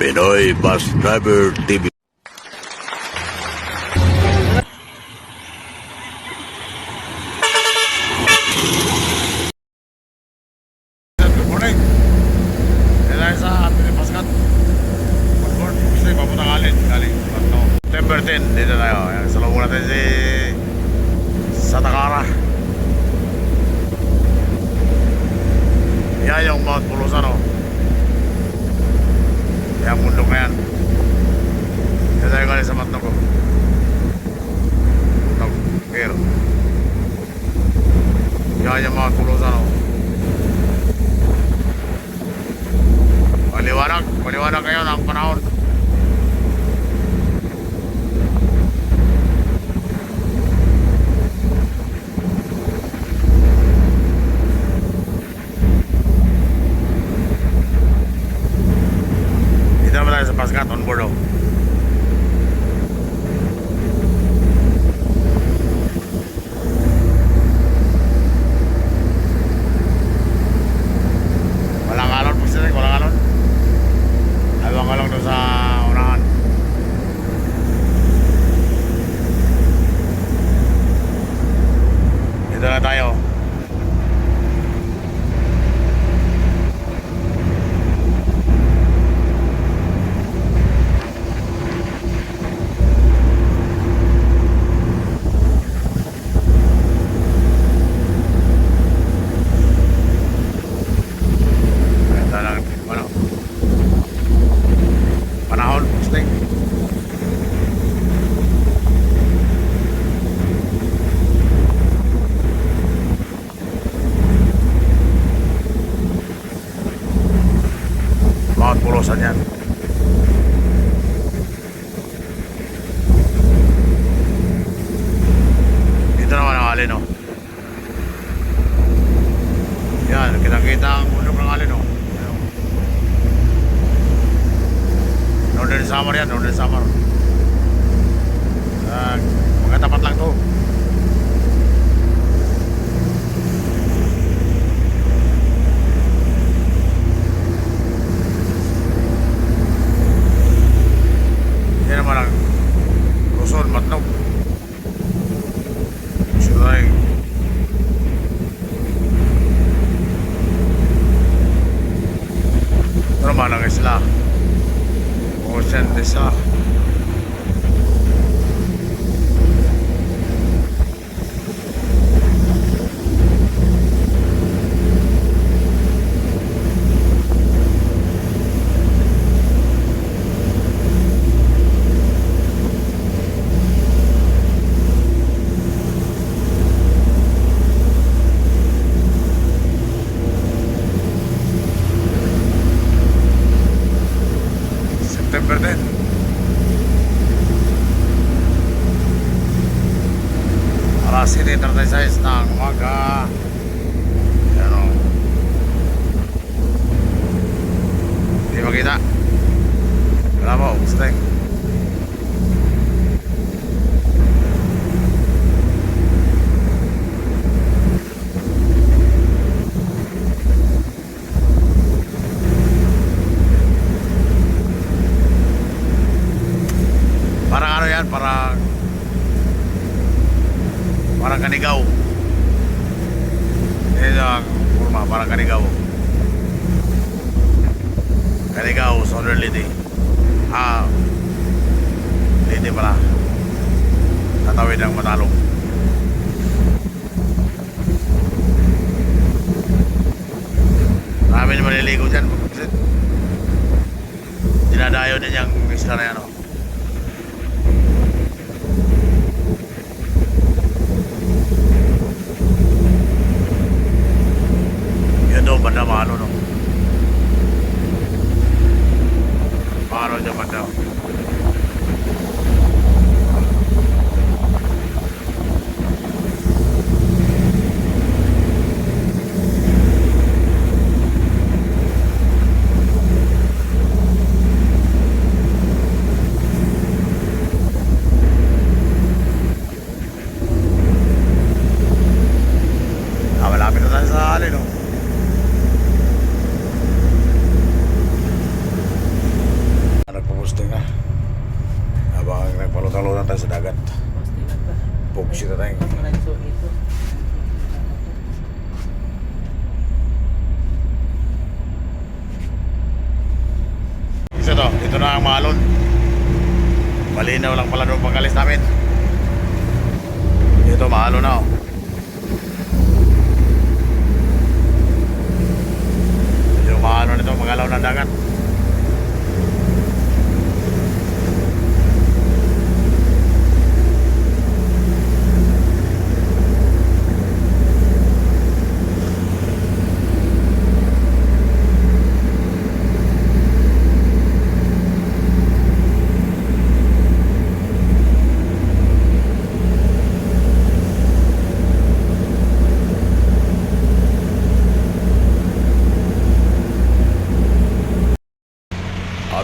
Pinoy Bus Driver TV. Good morning. Dahil sa ating paskat. Passport, gusto yung papunta galing. September 10, dito tayo. Ayan, salubong natin sa Takara. Yan yung Mount Pulusan, oh. Yan, bundok na yan. Dito tayo galing sa Matnog, oh. Matnog, Pier. Yan yung Mount Pulusan, oh. Maliwanag kayo ng panahon. Dito naman tayo sa Pascat on board, oh. Walang alon po sila, walang alon. Habang ka lang doon sa unahan. Dito na tayo. Ito lang, ano? Panahon, posting. Mount Pulusan yan. Dito naman ang alin, oh. Yan, kita-kita ang bundok ng alin, oh. Northern Samar yan, Northern Samar. Magkatapat lang to. Yan naman ang Luzon, Matnog. Suray. Ito naman ang isla. Ocean Desa. September 10. Alas 7:36 ng umaga. Yan, o. Hindi makita. Wala mo, upstay. Parang ano yan, parang Kanigaw. Ito ang forma, parang Kanigaw. Kanigaw, Southern Leyte. Leyte pala. Tatawid ng Matalong. Marami na maliligo dyan. Dinadayo din yung isla na yan, oh. Doon banda mahalo, no? Mahalo dyan banda. Malapit na tayo sa alin, no? Maalon. Malinaw lang pala nung pag-alis namin. Ito, Maalon na, oh. Yung Maalon nito, magalaw ng dagat.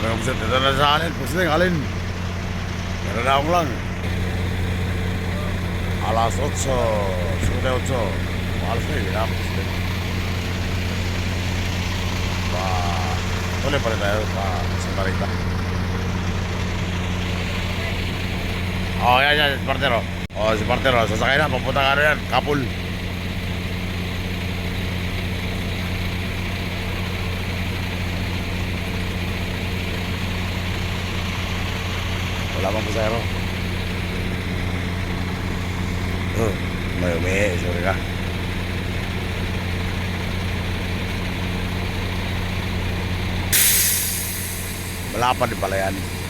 Sabi ko siya, dito na sa alin, pusling, alin. Meron na ako lang. Alas 8, 7, 8. Alas 9, na ako pusling. Tuloy pa rin tayo sa Marita. Oh, yan, si Partero. Oh, si Partero, sasakay na, papunta ka na yan, Kapul. Wala bang pasero? May umihi, sorry ka. Malapad din pala yan.